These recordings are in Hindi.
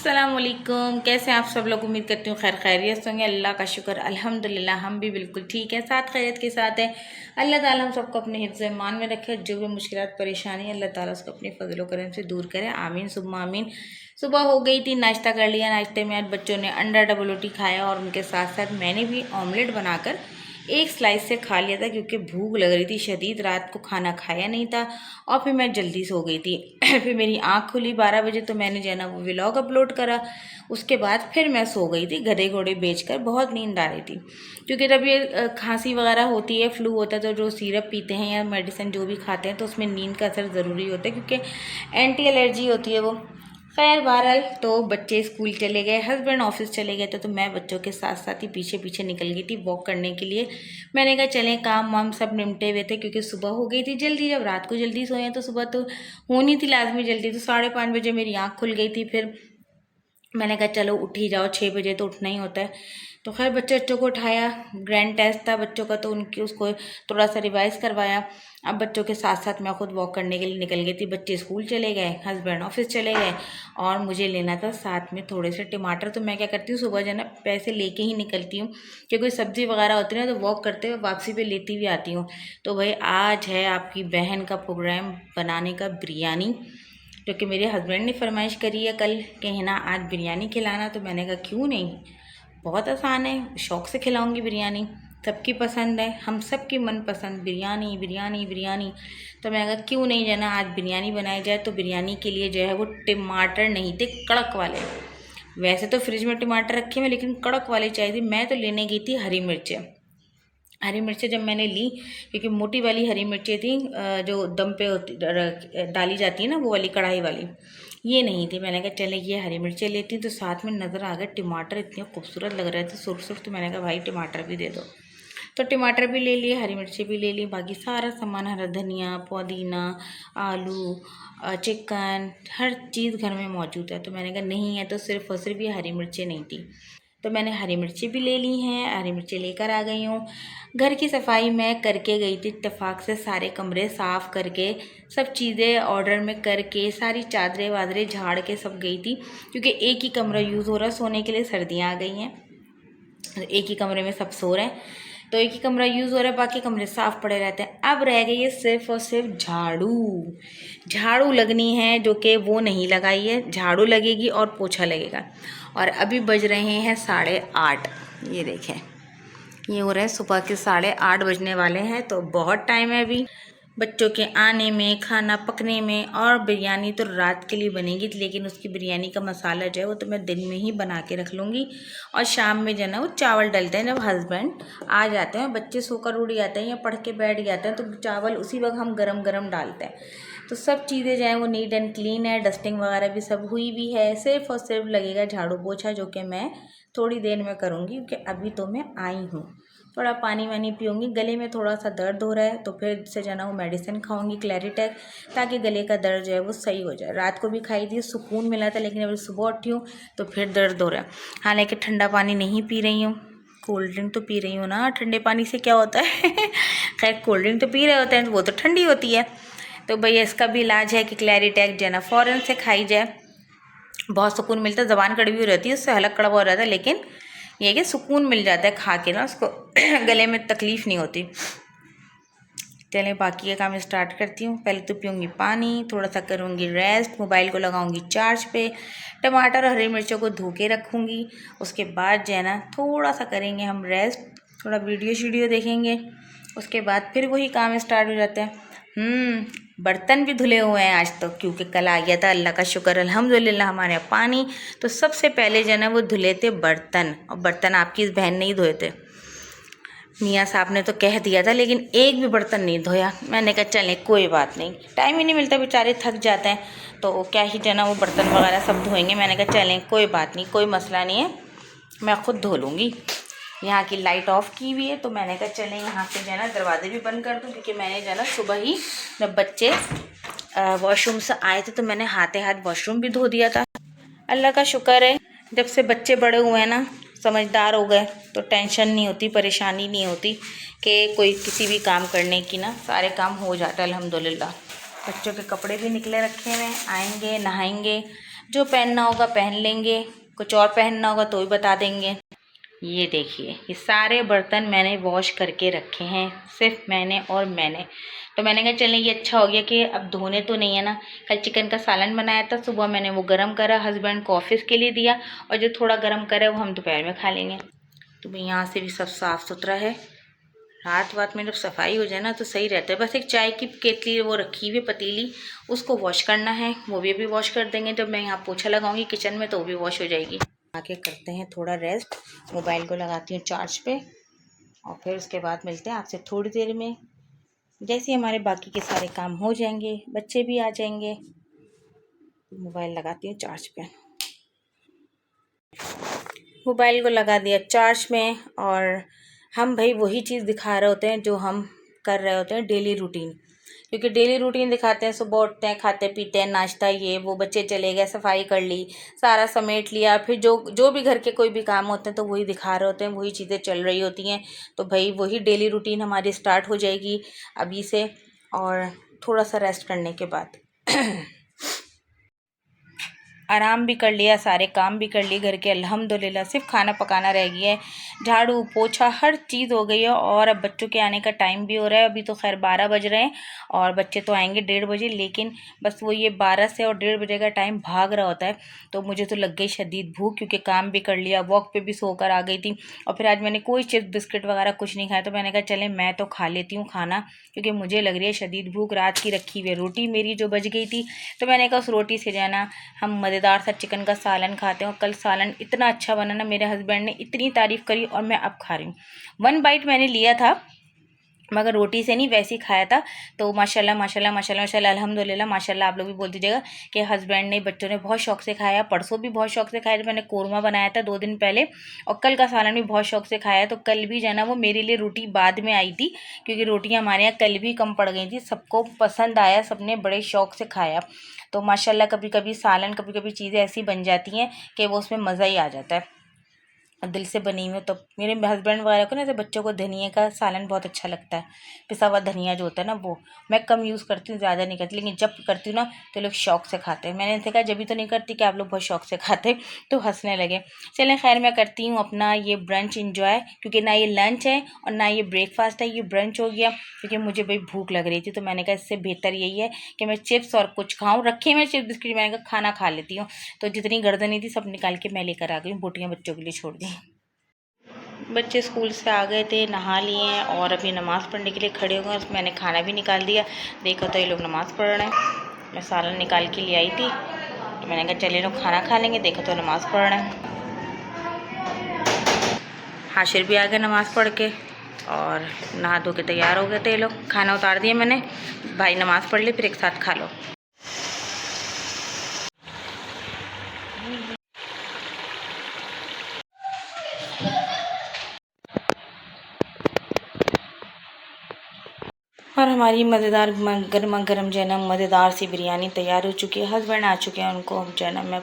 अस्सलाम वालेकुम। कैसे हैं आप सब लोग? उम्मीद करती हूँ खैर खैरियत होंगे। अल्लाह का शुक्र अल्हम्दुलिल्लाह हम भी बिल्कुल ठीक है, साथ खैरियत के साथ है। अल्लाह ताला हम सबको अपने हिफ्ज़ ईमान में रखे। जो भी मुश्किलात परेशानी अल्लाह ताला उसको अपने फजल करम से दूर करे, आमीन सुम्मा आमीन। सुबह हो गई थी, नाश्ता कर लिया। नाश्ते में आज बच्चों ने अंडा डबल रोटी खाया और उनके साथ साथ मैंने भी ऑमलेट बनाकर एक स्लाइस से खा लिया था, क्योंकि भूख लग रही थी शदीद। रात को खाना खाया नहीं था और फिर मैं जल्दी सो गई थी। फिर मेरी आँख खुली 12 बजे, तो मैंने जो है ना वो व्लॉग अपलोड करा। उसके बाद फिर मैं सो गई थी गधे घोड़े बेचकर। बहुत नींद आ रही थी, क्योंकि जब ये खांसी वगैरह होती है, फ्लू होता है, तो जो सिरप पीते हैं या मेडिसिन जो भी खाते हैं तो उसमें नींद का असर ज़रूरी होता है, क्योंकि एंटी एलर्जी होती है वो। खैर बहरहाल, तो बच्चे स्कूल चले गए, हस्बैंड ऑफिस चले गए थे, तो मैं बच्चों के साथ साथ ही पीछे पीछे निकल गई थी वॉक करने के लिए। मैंने कहा चलें, काम वाम सब निपटे हुए थे, क्योंकि सुबह हो गई थी जल्दी। जब रात को जल्दी सोए हैं तो सुबह तो होनी थी लाजमी जल्दी। तो 5:30 बजे मेरी आँख खुल गई थी। फिर मैंने कहा चलो उठ ही जाओ, 6 बजे तो उठना ही होता है। तो खैर बच्चों को उठाया। ग्रैंड टेस्ट था बच्चों का, तो उनकी उसको थोड़ा सा रिवाइज करवाया। अब बच्चों के साथ साथ मैं खुद वॉक करने के लिए निकल गई थी। बच्चे स्कूल चले गए, हस्बैंड ऑफिस चले गए, और मुझे लेना था साथ में थोड़े से टमाटर। तो मैं क्या करती हूँ, सुबह जो है ना पैसे लेके ही निकलती हूँ, कि कोई सब्ज़ी वगैरह होती है ना, तो वॉक करते हुए वापसी पे लेती भी आती हूँ। तो भाई आज है आपकी बहन का प्रोग्राम बनाने का, बिरयानी, क्योंकि मेरे हस्बैंड ने फरमाइश करी है कल कि है ना आज बिरयानी खिलाना। तो मैंने कहा क्यों नहीं, बहुत आसान है, शौक़ से खिलाऊंगी बिरयानी। सबकी पसंद है, हम सबकी मनपसंद बिरयानी बिरयानी बिरयानी। तो मैं कहा क्यों नहीं, जाना आज बिरयानी बनाई जाए। तो बिरयानी के लिए जो है वो टमाटर नहीं थे, कड़क वाले। वैसे तो फ्रिज में टमाटर रखे हुए, लेकिन कड़क वाले चाहिए थी। मैं तो लेने गई थी हरी मिर्चें। हरी मिर्चें जब मैंने ली, क्योंकि मोटी वाली हरी मिर्चें थी, जो दम पे होती डाली जाती है ना, वो वाली कढ़ाई वाली, ये नहीं थी। मैंने कहा चले ये हरी मिर्चें लेती। तो साथ में नज़र आ गए टमाटर, इतने खूबसूरत लग रहे थे सुर्ख सुर्ख। तो मैंने कहा भाई टमाटर भी दे दो। तो टमाटर भी ले लिए, हरी मिर्चें भी ले ली, बाकी सारा सामान, हरा धनिया, पुदीना, आलू, चिकन, हर चीज़ घर में मौजूद है। तो मैंने कहा नहीं है तो सिर्फ और सिर्फ ये हरी मिर्चें नहीं थी। तो मैंने हरी मिर्ची भी ले ली हैं, हरी मिर्ची लेकर आ गई हूँ। घर की सफाई मैं करके गई थी इत्तेफाक से, सारे कमरे साफ़ करके, सब चीज़ें ऑर्डर में करके, सारी चादरें वादरें झाड़ के सब गई थी, क्योंकि एक ही कमरा यूज़ हो रहा है सोने के लिए। सर्दियाँ आ गई हैं, एक ही कमरे में सब सो रहे हैं, तो एक ही कमरा यूज़ हो रहा है, बाकी कमरे साफ़ पड़े रहते हैं। अब रह गई है सिर्फ और सिर्फ झाड़ू लगनी है, जो कि वो नहीं लगाई है। झाड़ू लगेगी और पोछा लगेगा। और अभी बज रहे हैं 8:30। ये देखें, ये हो रहे हैं सुबह के 8:30 बजने वाले हैं। तो बहुत टाइम है अभी बच्चों के आने में, खाना पकने में। और बिरयानी तो रात के लिए बनेगी, लेकिन उसकी बिरयानी का मसाला जो है वो तो मैं दिन में ही बना के रख लूँगी। और शाम में जो है ना वो चावल डलते हैं, जब हस्बैंड आ जाते हैं, बच्चे सोकर उड़ जाते हैं या पढ़ के बैठ जाते हैं, तो चावल उसी वक्त हम गरम गरम डालते हैं। तो सब चीज़ें जो हैं वो नीट एंड क्लीन है, डस्टिंग वगैरह भी सब हुई भी है। सिर्फ और सिर्फ लगेगा झाड़ू पोछा, जो कि मैं थोड़ी देर में करूँगी, क्योंकि अभी तो मैं आई हूँ। थोड़ा पानी वानी पीऊँगी, गले में थोड़ा सा दर्द हो रहा है, तो फिर से जो है ना वो मेडिसिन खाऊंगी क्लैरिटेक, ताकि गले का दर्द जो है वो सही हो जाए। रात को भी खाई थी, सुकून मिला था, लेकिन अभी सुबह उठी हूँ तो फिर दर्द हो रहा है। हालांकि ठंडा पानी नहीं पी रही हूँ, कोल्ड ड्रिंक तो पी रही हूँ ना। ठंडे पानी से क्या होता है खैर कोल्ड ड्रिंक तो पी रहे होते हैं, वो तो ठंडी होती है। तो भैया इसका भी इलाज है कि क्लैरिटेक जो है ना फ़ौरन से खाई जाए, बहुत सुकून मिलता है। ज़बान कड़वी हो रहती है, उससे हलक कड़वा हो रहता है, लेकिन ये कि सुकून मिल जाता है खा के ना, उसको गले में तकलीफ़ नहीं होती। चलें बाकी का काम स्टार्ट करती हूँ। पहले तो पीऊँगी पानी, थोड़ा सा करूँगी रेस्ट, मोबाइल को लगाऊँगी चार्ज पे, टमाटर और हरी मिर्चों को धो के रखूँगी। उसके बाद जो है ना थोड़ा सा करेंगे हम रेस्ट, थोड़ा वीडियो देखेंगे। उसके बाद फिर वही काम स्टार्ट हो जाता है। बर्तन भी धुले हुए हैं आज तो, क्योंकि कल आ गया था, अल्लाह का शुक्र अल्हम्दुलिल्लाह हमारे यहाँ पानी। तो सबसे पहले जो है ना वो धुले थे बर्तन, और बर्तन आपकी इस बहन ने ही धोए थे। मियाँ साहब ने तो कह दिया था, लेकिन एक भी बर्तन नहीं धोया। मैंने कहा चलें कोई बात नहीं, टाइम ही नहीं मिलता, बेचारे थक जाते हैं, तो क्या ही जो है ना वो बर्तन वगैरह सब धोएंगे। मैंने कहा चलें कोई बात नहीं, कोई मसला नहीं है, मैं ख़ुद धो लूँगी। यहाँ की लाइट ऑफ की हुई है, तो मैंने कहा चलें यहाँ से जो है ना दरवाजे भी बंद कर दूँ, क्योंकि मैंने जो है ना सुबह ही जब बच्चे वॉशरूम से आए थे तो मैंने हाथे हाथ वॉशरूम भी धो दिया था। अल्लाह का शुक्र है, जब से बच्चे बड़े हुए हैं ना, समझदार हो गए, तो टेंशन नहीं होती, परेशानी नहीं होती कि कोई किसी भी काम करने की ना, सारे काम हो जाता है अल्हम्दुलिल्लाह। बच्चों के कपड़े भी निकले रखे हुए हैं, आएंगे नहाएंगे। जो पहनना होगा पहन लेंगे, कुछ और पहनना होगा तो भी बता देंगे। ये देखिए, ये सारे बर्तन मैंने वॉश करके रखे हैं, सिर्फ मैंने और मैंने। तो मैंने कहा चलें ये अच्छा हो गया कि अब धोने तो नहीं है ना। कल चिकन का सालन बनाया था, सुबह मैंने वो गरम करा, हस्बैंड को ऑफिस के लिए दिया, और जो थोड़ा गरम करा है वो हम दोपहर में खा लेंगे। तो भाई यहाँ से भी सब साफ़ सुथरा है। रात वात में जब सफाई हो जाए ना तो सही रहता है। बस एक चाय की केतली वो रखी हुई पतीली, उसको वॉश करना है, वो भी अभी वॉश कर देंगे। जब मैं यहाँ पोछा लगाऊंगी किचन में तो वो भी वॉश हो जाएगी। आके करते हैं थोड़ा रेस्ट, मोबाइल को लगाती हूँ चार्ज पे, और फिर उसके बाद मिलते हैं आपसे थोड़ी देर में। जैसे हमारे बाकी के सारे काम हो जाएंगे, बच्चे भी आ जाएंगे, मोबाइल लगाती हूँ चार्ज पे। मोबाइल को लगा दिया चार्ज में, और हम भाई वही चीज़ दिखा रहे होते हैं जो हम कर रहे होते हैं डेली रूटीन। क्योंकि डेली रूटीन दिखाते हैं, सुबह उठते हैं, खाते पीते हैं, नाश्ता, ये वो, बच्चे चले गए, सफाई कर ली, सारा समेट लिया, फिर जो भी घर के कोई भी काम होते हैं तो वही दिखा रहे होते हैं, वही चीज़ें चल रही होती हैं। तो भाई वही डेली रूटीन हमारी स्टार्ट हो जाएगी अभी से, और थोड़ा सा रेस्ट करने के बाद आराम भी कर लिया, सारे काम भी कर लिए घर के अल्हम्दुलिल्लाह। सिर्फ खाना पकाना रह गया है, झाड़ू पोछा हर चीज़ हो गई है। और अब बच्चों के आने का टाइम भी हो रहा है। अभी तो खैर 12 बज रहे हैं और बच्चे तो आएंगे 1:30 बजे, लेकिन बस वो ये 12 से और 1:30 बजे का टाइम भाग रहा होता है। तो मुझे तो लग गई शदीद भूख, क्योंकि काम भी कर लिया, वॉक पे भी सोकर आ गई थी, और फिर आज मैंने कोई चिप्स बिस्किट वगैरह कुछ नहीं खाया। तो मैंने कहा चले मैं तो खा लेती हूँ खाना, क्योंकि मुझे लग रही है शदीद भूख। रात की रखी हुई रोटी मेरी जो बच गई थी, तो मैंने कहा उस रोटी से जाना हम मज़ेदार सा चिकन का सालन खाते हैं। और कल सालन इतना अच्छा बना ना, मेरे हस्बैंड ने इतनी तारीफ़ करी, और मैं अब खा रही हूँ। 1 बाइट मैंने लिया था, मगर रोटी से नहीं, वैसे ही खाया था। तो माशाल्लाह माशाल्लाह माशाल्लाह माशाल्लाह अल्हम्दुलिल्लाह माशाल्लाह आप लोग भी बोल दीजिएगा कि हस्बैंड ने, बच्चों ने बहुत शौक से खाया। परसों भी बहुत शौक से खाया था, मैंने कोरमा बनाया था 2 दिन पहले, और कल का सालन भी बहुत शौक से खाया। तो कल भी जो है ना वो मेरे लिए रोटी बाद में आई थी, क्योंकि रोटियाँ हमारे यहाँ कल भी कम पड़ गई थी। सबको पसंद आया, सबने बड़े शौक से खाया। तो माशाल्लाह कभी कभी सालन, कभी कभी चीज़ें ऐसी बन जाती हैं कि वो उसमें मज़ा ही आ जाता है, दिल से बनी हुई। तो मेरे हस्बैंड वगैरह को ना, जैसे बच्चों को धनिया का सालन बहुत अच्छा लगता है, पिसा हुआ धनिया जो होता है ना, वो मैं कम यूज़ करती हूँ, ज़्यादा नहीं करती, लेकिन जब करती हूँ ना तो लोग शौक से खाते हैं। मैंने इनसे कहा जब भी तो नहीं करती कि आप लोग बहुत शौक से खाते, तो हंसने लगे। चलें खैर, मैं करती हूँ अपना ये ब्रंच इंजॉय, क्योंकि ना ये लंच है और ना ये ब्रेकफास्ट है, ये ब्रंच हो गया। क्योंकि मुझे भाई भूख लग रही थी, तो मैंने कहा इससे बेहतर यही है कि मैं चिप्स और कुछ खाऊँ। रखे मैं चिप्स बिस्किट, मैंने कहा खाना खा लेती हूँ। तो जितनी गर्दनी थी सब निकाल के मैं लेकर आ गई हूँ, बोटियाँ बच्चों के लिए छोड़ दी। बच्चे स्कूल से आ गए थे, नहा लिए हैं और अभी नमाज़ पढ़ने के लिए खड़े हो गए। मैंने खाना भी निकाल दिया, देखा तो ये लोग नमाज़ पढ़ रहे हैं। मैं सालन निकाल के ले आई थी, तो मैंने कहा चले लोग खाना खा लेंगे, देखा तो नमाज़ पढ़ रहे हैं। हाशिर भी आ गए नमाज़ पढ़ के, और नहा धो के तैयार हो गए थे ये लोग। खाना उतार दिया मैंने, भाई नमाज़ पढ़ ली, फिर एक साथ खा लो। और हमारी मज़ेदार गर्मा गर्म जो है ना मज़ेदार सी बिरयानी तैयार हो चुकी है। हस्बैंड आ चुके हैं, उनको जो है ना मैं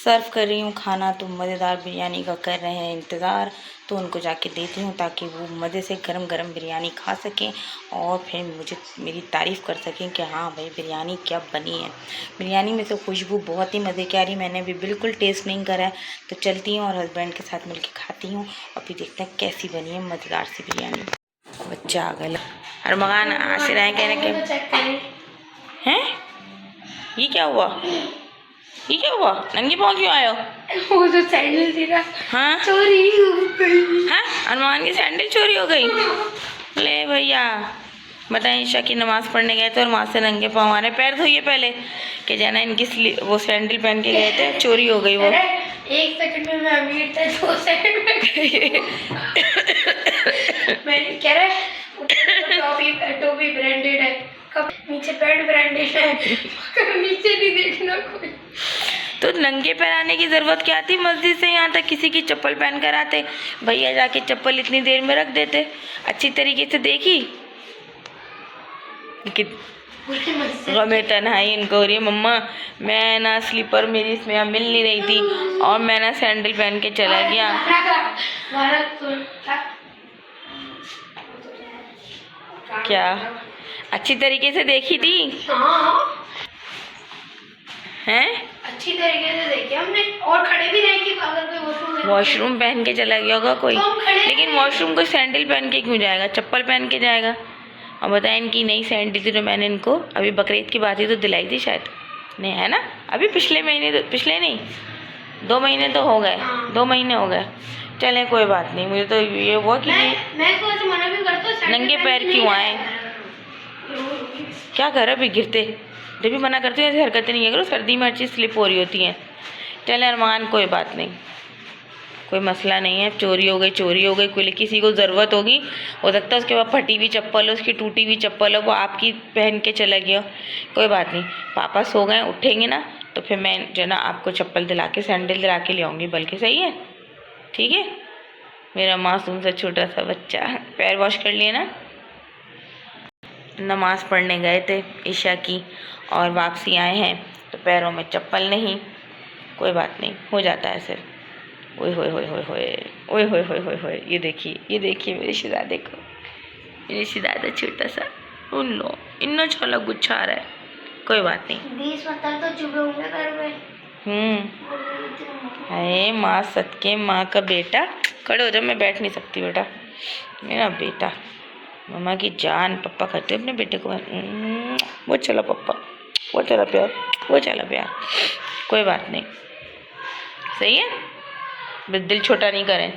सर्व कर रही हूँ खाना। तो मज़ेदार बिरयानी का कर रहे हैं इंतज़ार, तो उनको जाके देती हूँ ताकि वो मज़े से गरम गरम बिरयानी खा सकें, और फिर मुझे मेरी तारीफ़ कर सकें कि हाँ भाई बिरयानी क्या बनी है। बिरयानी में तो खुशबू बहुत ही मज़े की आ रही, मैंने भी बिल्कुल टेस्ट नहीं करा है। तो चलती हूँ और हस्बैंड के साथ मिल के खाती हूँ, और फिर देखते हैं कैसी बनी है मज़ेदार सी बिरयानी। बच्चा आ गया और मकान आशिर आए कहने के हैं ये क्या हुआ, ये क्या हुआ, नंगी पाँव क्यों आए हो? वो तो सैंडल थी ना, हाँ चोरी हो गई। हाँ, अनुमान की सैंडल चोरी हो गई। ले भैया बताएं, ईशा की नमाज़ पढ़ने गए थे और वहाँ से नंगे पाँव आ रहे। पैर धोइए पहले, कि जाना इनकी वो सैंडल पहन के गए थे, चोरी हो गई वो। 1 सेकंड में मैं अमीर था, 2 सेकंड में मैंने कह रहा टोपी ब्रांडेड है, कब नीचे पैंट ब्रांडेड है, नीचे नहीं देखना कोई। तो नंगे पैर आने की ज़रूरत क्या थी? मस्जिद से यहाँ तक किसी की चप्पल पहन कर आते, भैया जाके चप्पल इतनी देर में रख देते। अच्छी तरीके से देखी कि गमे तन्हाई इनको हो रही है। मम्मा मैं ना स्लीपर मेरी इसमें यहाँ मिल नहीं रही थी, और मैं ना सैंडल पहन के चला गया। क्या अच्छी तरीके से देखी थी? हैं? अच्छी तरीके से देखे हमने, और खड़े भी रहे कि अगर कोई वॉशरूम वॉशरूम पहन के चला गया होगा कोई, तो हम खड़े लेकिन हैं। वॉशरूम को सैंडल पहन के क्यों जाएगा, चप्पल पहन के जाएगा। और बताएं इनकी नई सैंडल थी तो मैंने इनको अभी बकरीद की बात ही तो दिलाई थी शायद, नहीं है ना, अभी पिछले महीने, तो पिछले नहीं 2 महीने तो हो गए, 2 महीने हो गए। चलें कोई बात नहीं, मुझे तो ये हुआ कि मैं इसको ऐसे मना भी करता हूँ, सैंडल नंगे पहन पैर के नहीं क्यों जाया आए, करो। क्या कर अभी गिरते, जब भी मना करते हैं ऐसी हरकतें नहीं करो, सर्दी में हर चीज़ स्लिप हो रही होती हैं। चलें अरमान कोई बात नहीं, कोई मसला नहीं है, चोरी हो गई, कोई किसी को ज़रूरत होगी, हो सकता है उसके बाद फटी हुई चप्पल हो, उसकी टूटी हुई चप्पल हो, वो आपकी पहन के चला गया, कोई बात नहीं। पापा सो गए, उठेंगे ना तो फिर मैं जो ना आपको चप्पल दिला के, सैंडल दिला के ले आऊँगी, बल्कि सही है, ठीक है मेरा मासूम सा छोटा सा बच्चा। पैर वॉश कर लिए ना, नमाज़ पढ़ने गए थे ईशा की और वापसी आए हैं तो पैरों में चप्पल नहीं, कोई बात नहीं, हो जाता है ऐसे। ओए होए होए होए होए ओए होए होए होए होए, ये देखिए मेरे शहजादे को, मेरे शहजादा छोटा सा, उन लो इतना छोला गुच्छा आ रहा है, कोई बात नहीं। 20 पत्थर तो चुभे होंगे घर में। अरे माँ सदके माँ का बेटा, खड़े हो जाओ, मैं बैठ नहीं सकती बेटा, मेरा बेटा मम्मा की जान, पप्पा करते अपने बेटे को, वो चला पप्पा, वो चला प्यार, कोई बात नहीं, सही है, बस दिल छोटा नहीं करें।